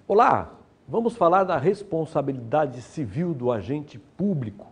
Olá, vamos falar da responsabilidade civil do agente público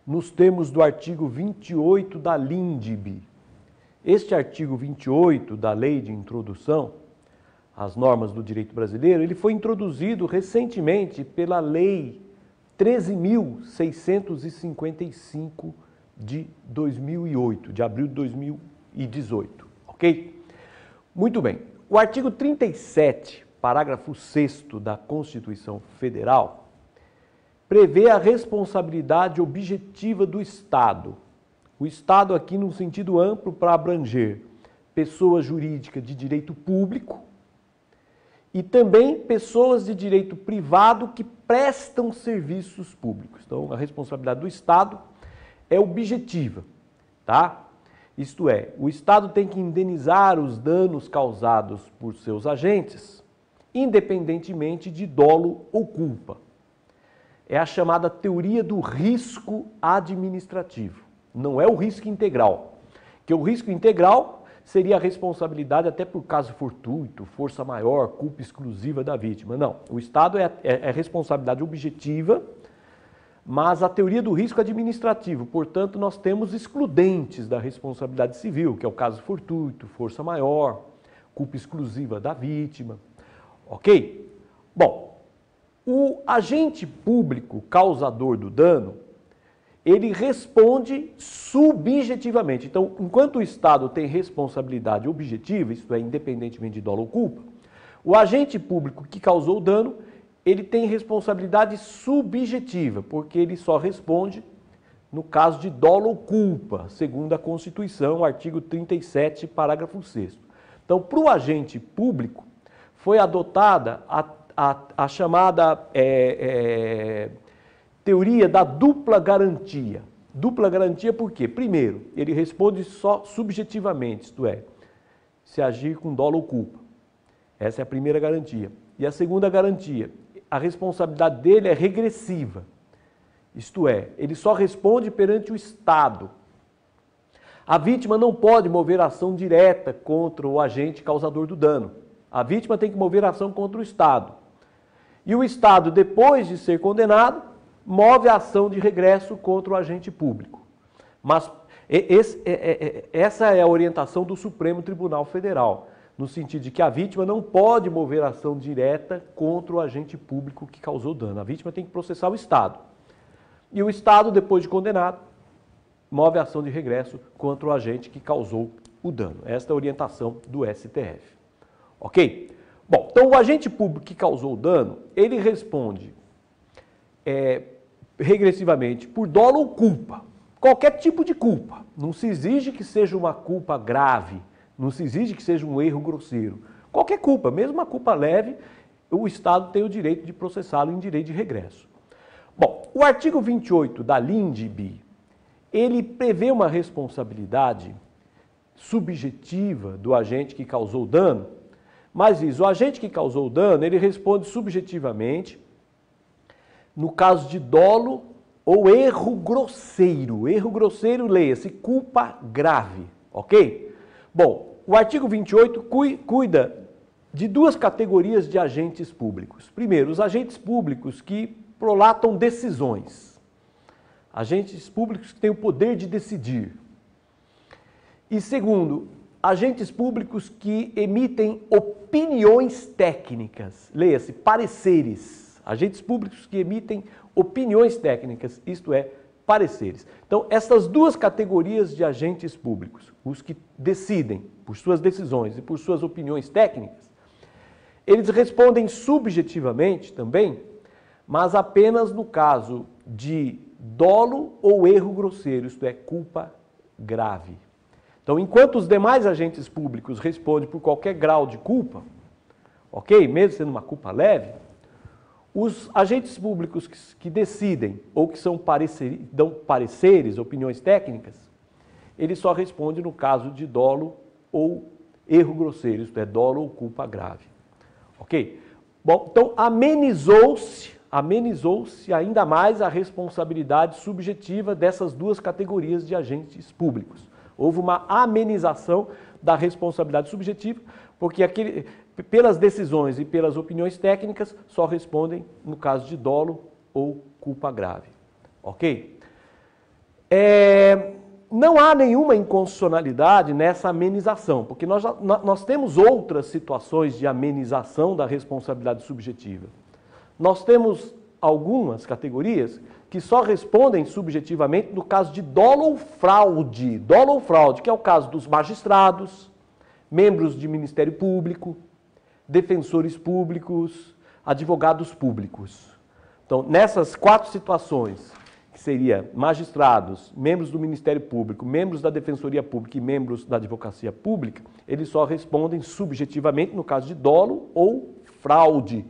nos termos do artigo 28 da LINDB. Este artigo 28 da Lei de Introdução às Normas do Direito Brasileiro, ele foi introduzido recentemente pela Lei 13.655 de 2008, de abril de 2018, ok? Muito bem. O artigo 37, parágrafo 6º da Constituição Federal, prevê a responsabilidade objetiva do Estado. O Estado aqui no sentido amplo para abranger pessoa jurídica de direito público e também pessoas de direito privado que prestam serviços públicos. Então, a responsabilidade do Estado é objetiva, tá? Isto é, o Estado tem que indenizar os danos causados por seus agentes, independentemente de dolo ou culpa. É a chamada teoria do risco administrativo. Não é o risco integral, que o risco integral seria a responsabilidade até por caso fortuito, força maior, culpa exclusiva da vítima. Não, o Estado é responsabilidade objetiva, mas a teoria do risco administrativo, portanto, nós temos excludentes da responsabilidade civil, que é o caso fortuito, força maior, culpa exclusiva da vítima, ok? Bom, o agente público causador do dano, ele responde subjetivamente. Então, enquanto o Estado tem responsabilidade objetiva, isto é, independentemente de dolo ou culpa, o agente público que causou o dano, ele tem responsabilidade subjetiva, porque ele só responde no caso de dolo ou culpa, segundo a Constituição, artigo 37, parágrafo 6º. Então, para o agente público, foi adotada a chamada teoria da dupla garantia. Dupla garantia por quê? Primeiro, ele responde só subjetivamente, isto é, se agir com dolo ou culpa. Essa é a primeira garantia. E a segunda garantia, a responsabilidade dele é regressiva. Isto é, ele só responde perante o Estado. A vítima não pode mover ação direta contra o agente causador do dano. A vítima tem que mover ação contra o Estado. E o Estado, depois de ser condenado, move a ação de regresso contra o agente público. Mas essa é a orientação do Supremo Tribunal Federal, no sentido de que a vítima não pode mover ação direta contra o agente público que causou dano. A vítima tem que processar o Estado. E o Estado, depois de condenado, move a ação de regresso contra o agente que causou o dano. Esta é a orientação do STF. Ok? Bom, então o agente público que causou o dano, ele responde regressivamente por dolo ou culpa. Qualquer tipo de culpa. Não se exige que seja uma culpa grave, não se exige que seja um erro grosseiro. Qualquer culpa, mesmo uma culpa leve, o Estado tem o direito de processá-lo em direito de regresso. Bom, o artigo 28 da LINDB, ele prevê uma responsabilidade subjetiva do agente que causou o dano, mas diz, o agente que causou o dano, ele responde subjetivamente no caso de dolo ou erro grosseiro. Erro grosseiro, leia-se, culpa grave, ok? Bom, o artigo 28 cuida de duas categorias de agentes públicos. Primeiro, os agentes públicos que prolatam decisões. Agentes públicos que têm o poder de decidir. E segundo, agentes públicos que emitem opiniões técnicas. Leia-se, pareceres. Agentes públicos que emitem opiniões técnicas, isto é, pareceres. Então, essas duas categorias de agentes públicos, os que decidem por suas decisões e por suas opiniões técnicas, eles respondem subjetivamente também, mas apenas no caso de dolo ou erro grosseiro, isto é, culpa grave. Então, enquanto os demais agentes públicos respondem por qualquer grau de culpa, ok? Mesmo sendo uma culpa leve, os agentes públicos que decidem ou que dão pareceres, opiniões técnicas, eles só respondem no caso de dolo ou erro grosseiro, isto é, dolo ou culpa grave. Ok? Bom, então amenizou-se ainda mais a responsabilidade subjetiva dessas duas categorias de agentes públicos. Houve uma amenização da responsabilidade subjetiva, porque pelas decisões e pelas opiniões técnicas só respondem no caso de dolo ou culpa grave. Ok? Não há nenhuma inconstitucionalidade nessa amenização, porque nós temos outras situações de amenização da responsabilidade subjetiva. Nós temos algumas categorias que só respondem subjetivamente no caso de dolo ou fraude. Dolo ou fraude, que é o caso dos magistrados, membros de Ministério Público, defensores públicos, advogados públicos. Então, nessas 4 situações, que seria magistrados, membros do Ministério Público, membros da Defensoria Pública e membros da Advocacia Pública, eles só respondem subjetivamente no caso de dolo ou fraude.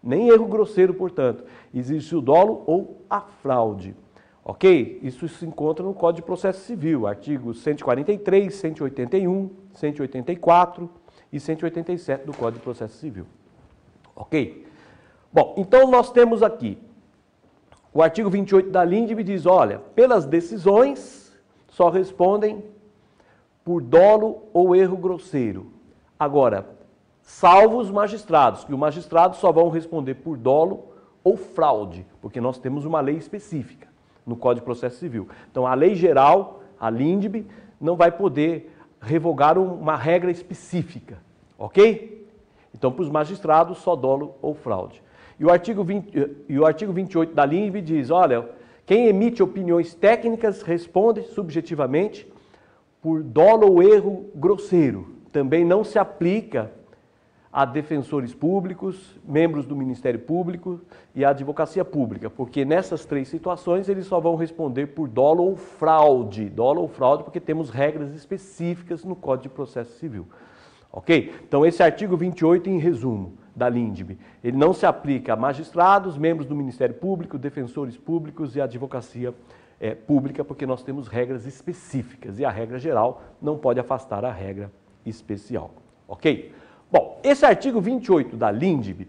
Nem erro grosseiro, portanto. Existe o dolo ou a fraude. Ok? Isso se encontra no Código de Processo Civil, artigos 143, 181, 184 e 187 do Código de Processo Civil. Ok? Bom, então nós temos aqui o artigo 28 da LINDB diz, olha, pelas decisões só respondem por dolo ou erro grosseiro. Agora, salvo os magistrados, que os magistrados só vão responder por dolo ou fraude, porque nós temos uma lei específica no Código de Processo Civil. Então, a lei geral, a LINDB, não vai poder revogar uma regra específica, ok? Então, para os magistrados, só dolo ou fraude. E o artigo 28 da LINDB diz, olha, quem emite opiniões técnicas responde subjetivamente por dolo ou erro grosseiro. Também não se aplica a defensores públicos, membros do Ministério Público e a Advocacia Pública, porque nessas 3 situações eles só vão responder por dolo ou fraude. Dolo ou fraude porque temos regras específicas no Código de Processo Civil. Ok? Então esse artigo 28 em resumo da LINDB, ele não se aplica a magistrados, membros do Ministério Público, defensores públicos e Advocacia Pública, porque nós temos regras específicas e a regra geral não pode afastar a regra especial. Ok? Bom, esse artigo 28 da LINDB,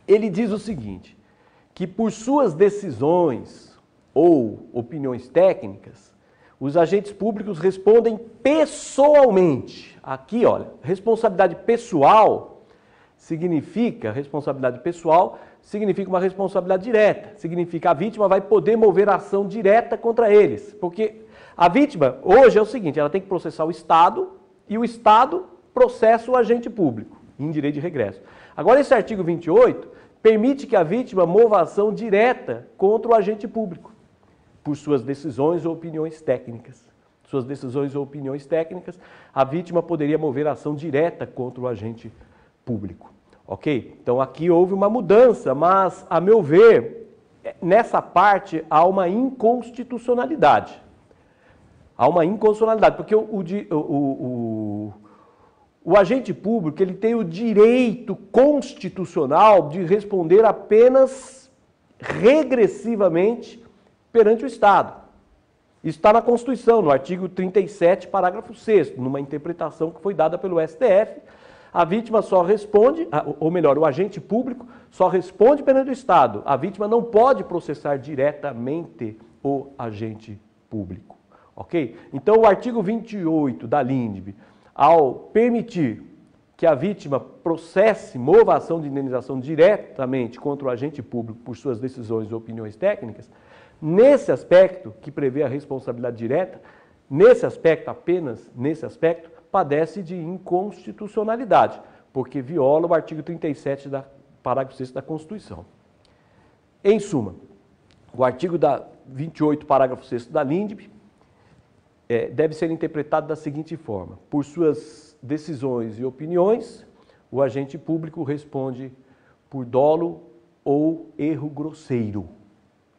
ele diz o seguinte, que por suas decisões ou opiniões técnicas, os agentes públicos respondem pessoalmente. Aqui, olha, responsabilidade pessoal significa uma responsabilidade direta. Significa a vítima vai poder mover ação direta contra eles. Porque a vítima, hoje, é o seguinte, ela tem que processar o Estado e o Estado processa o agente público em direito de regresso. Agora, esse artigo 28 permite que a vítima mova ação direta contra o agente público por suas decisões ou opiniões técnicas. Suas decisões ou opiniões técnicas, a vítima poderia mover ação direta contra o agente público. Ok? Então aqui houve uma mudança, mas, a meu ver, nessa parte há uma inconstitucionalidade. Há uma inconstitucionalidade, porque o agente público ele tem o direito constitucional de responder apenas regressivamente perante o Estado. Isso está na Constituição, no artigo 37, parágrafo 6º, numa interpretação que foi dada pelo STF. A vítima só responde, ou melhor, o agente público só responde perante o Estado. A vítima não pode processar diretamente o agente público. Ok? Então, o artigo 28 da LINDB, ao permitir que a vítima processe, mova ação de indenização diretamente contra o agente público por suas decisões ou opiniões técnicas, nesse aspecto, que prevê a responsabilidade direta, nesse aspecto, apenas nesse aspecto, padece de inconstitucionalidade, porque viola o artigo 37 da parágrafo 6º da Constituição. Em suma, o artigo 28, parágrafo 6º da LINDB, deve ser interpretado da seguinte forma: por suas decisões e opiniões, o agente público responde por dolo ou erro grosseiro.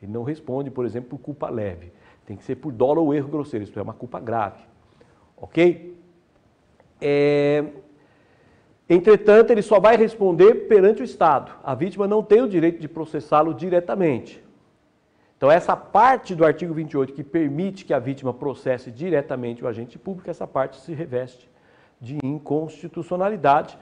Ele não responde, por exemplo, por culpa leve. Tem que ser por dolo ou erro grosseiro, isso é uma culpa grave. Ok? Entretanto, ele só vai responder perante o Estado. A vítima não tem o direito de processá-lo diretamente. Então, essa parte do artigo 28 que permite que a vítima processe diretamente o agente público, essa parte se reveste de inconstitucionalidade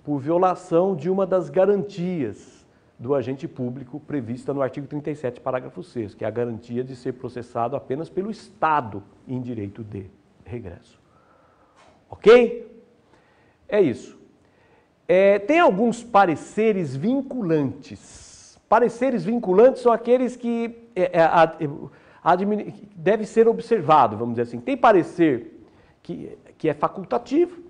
por violação de uma das garantias do agente público prevista no artigo 37, parágrafo 6º, que é a garantia de ser processado apenas pelo Estado em direito de regresso. Ok? É isso. Tem alguns pareceres vinculantes. Pareceres vinculantes são aqueles que deve ser observado, vamos dizer assim. Tem parecer que é facultativo,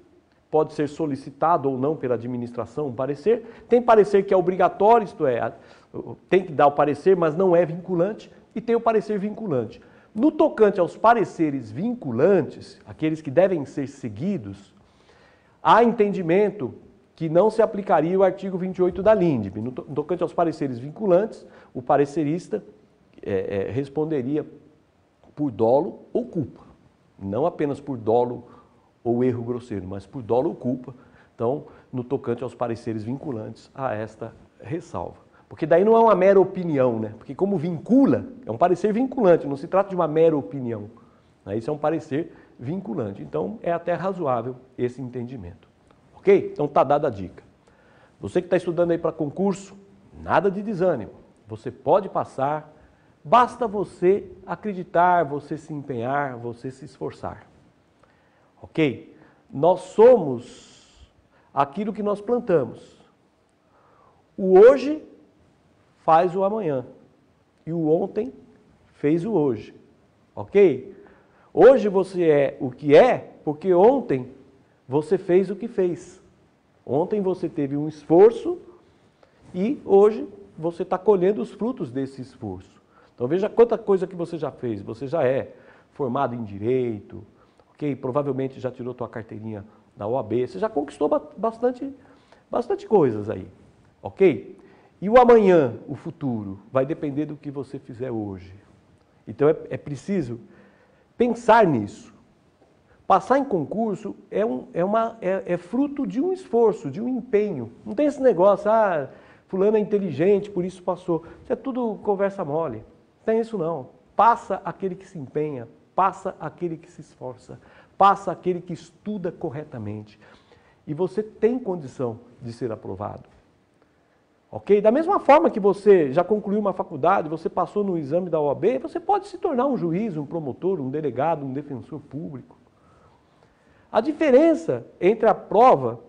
pode ser solicitado ou não pela administração um parecer. Tem parecer que é obrigatório, isto é, tem que dar o parecer, mas não é vinculante. E tem o parecer vinculante. No tocante aos pareceres vinculantes, aqueles que devem ser seguidos, há entendimento que não se aplicaria o artigo 28 da LINDB. No tocante aos pareceres vinculantes, o parecerista responderia por dolo ou culpa. Não apenas por dolo ou erro grosseiro, mas por dolo ou culpa. Então, no tocante aos pareceres vinculantes, há esta ressalva. Porque daí não é uma mera opinião, né? Porque como vincula, é um parecer vinculante, não se trata de uma mera opinião. Isso é um parecer vinculante. Então, é até razoável esse entendimento. Ok? Então, está dada a dica. Você que está estudando aí para concurso, nada de desânimo. Você pode passar, basta você acreditar, você se empenhar, você se esforçar. Ok? Nós somos aquilo que nós plantamos. O hoje faz o amanhã. E o ontem fez o hoje. Ok? Hoje você é o que é, porque ontem você fez o que fez. Ontem você teve um esforço e hoje você está colhendo os frutos desse esforço. Então veja quanta coisa que você já fez. Você já é formado em Direito, ok? Provavelmente já tirou tua carteirinha da OAB. Você já conquistou bastante coisas aí, ok? E o amanhã, o futuro, vai depender do que você fizer hoje. Então é preciso pensar nisso. Passar em concurso é fruto de um esforço, de um empenho. Não tem esse negócio, fulano é inteligente, por isso passou. Isso é tudo conversa mole. Não tem isso não. Passa aquele que se empenha, passa aquele que se esforça, passa aquele que estuda corretamente. E você tem condição de ser aprovado. Ok? Da mesma forma que você já concluiu uma faculdade, você passou no exame da OAB, você pode se tornar um juiz, um promotor, um delegado, um defensor público. A diferença entre a prova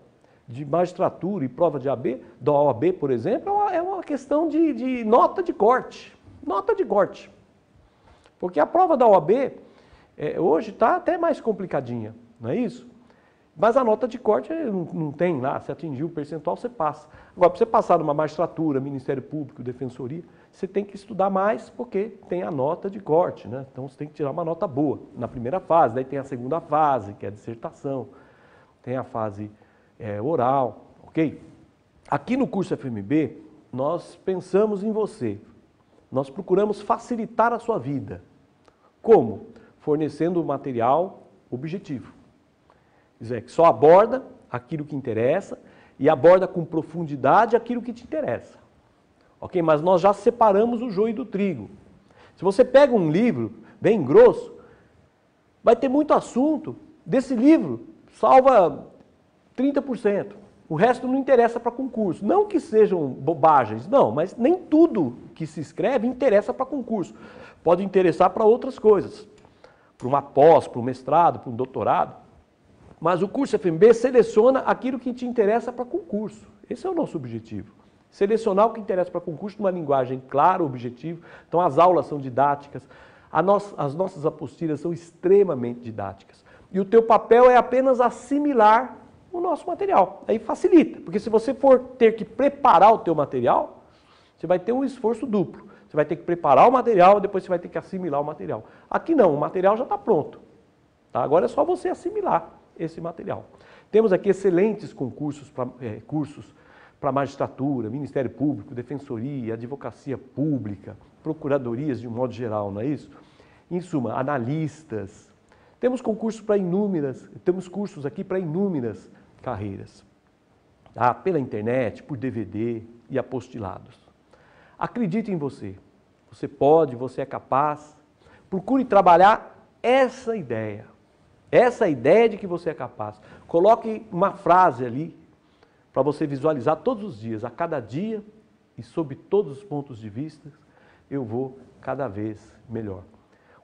de magistratura e prova da OAB, por exemplo, é uma questão de nota de corte. Nota de corte. Porque a prova da OAB hoje está até mais complicadinha, não é isso? Mas a nota de corte não tem lá, se atingir o percentual, você passa. Agora, para você passar numa magistratura, Ministério Público, Defensoria, você tem que estudar mais porque tem a nota de corte, né? Então você tem que tirar uma nota boa na primeira fase, daí tem a segunda fase, que é a dissertação, tem a fase oral, ok? Aqui no curso FMB, nós pensamos em você. Nós procuramos facilitar a sua vida. Como? Fornecendo material objetivo. Quer dizer, que só aborda aquilo que interessa e aborda com profundidade aquilo que te interessa. Ok? Mas nós já separamos o joio do trigo. Se você pega um livro bem grosso, vai ter muito assunto. Desse livro, salva 30%. O resto não interessa para concurso. Não que sejam bobagens, não, mas nem tudo que se escreve interessa para concurso. Pode interessar para outras coisas. Para uma pós, para um mestrado, para um doutorado. Mas o curso FMB seleciona aquilo que te interessa para concurso. Esse é o nosso objetivo. Selecionar o que interessa para concurso numa linguagem clara, objetiva. Então as aulas são didáticas, as nossas apostilas são extremamente didáticas. E o teu papel é apenas assimilar o nosso material. Aí facilita, porque se você for ter que preparar o teu material, você vai ter um esforço duplo. Você vai ter que preparar o material, depois você vai ter que assimilar o material. Aqui não, o material já está pronto. Tá? Agora é só você assimilar esse material. Temos aqui excelentes cursos para magistratura, Ministério Público, Defensoria, Advocacia Pública, Procuradorias de um modo geral, não é isso? Em suma, analistas. Temos temos cursos aqui para inúmeras carreiras. Tá? Pela internet, por DVD e apostilados. Acredite em você. Você pode, você é capaz. Procure trabalhar essa ideia. Essa ideia de que você é capaz. Coloque uma frase ali para você visualizar todos os dias, a cada dia e sob todos os pontos de vista, eu vou cada vez melhor.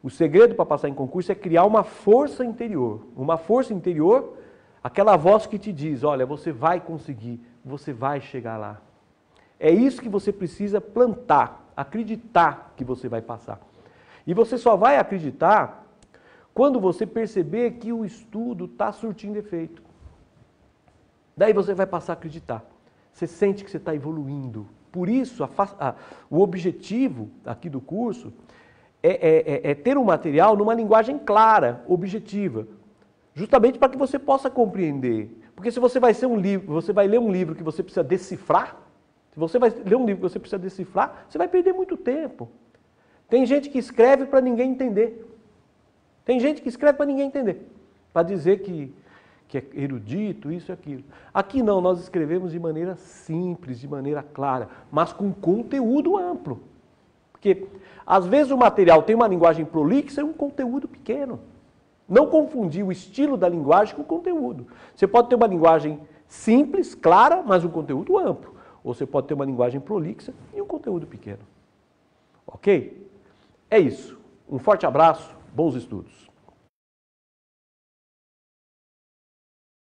O segredo para passar em concurso é criar uma força interior. Uma força interior Aquela voz que te diz, olha, você vai conseguir, você vai chegar lá. É isso que você precisa plantar, acreditar que você vai passar. E você só vai acreditar quando você perceber que o estudo está surtindo efeito. Daí você vai passar a acreditar. Você sente que você está evoluindo. Por isso, o objetivo aqui do curso é ter um material numa linguagem clara, objetiva. Justamente para que você possa compreender. Porque se você vai ler um livro que você precisa decifrar, se você vai ler um livro que você precisa decifrar, você vai perder muito tempo. Tem gente que escreve para ninguém entender. Tem gente que escreve para ninguém entender. Para dizer que é erudito, isso e aquilo. Aqui não, nós escrevemos de maneira simples, de maneira clara, mas com conteúdo amplo. Porque às vezes o material tem uma linguagem prolixa e um conteúdo pequeno. Não confundir o estilo da linguagem com o conteúdo. Você pode ter uma linguagem simples, clara, mas um conteúdo amplo. Ou você pode ter uma linguagem prolixa e um conteúdo pequeno. Ok? É isso. Um forte abraço, bons estudos.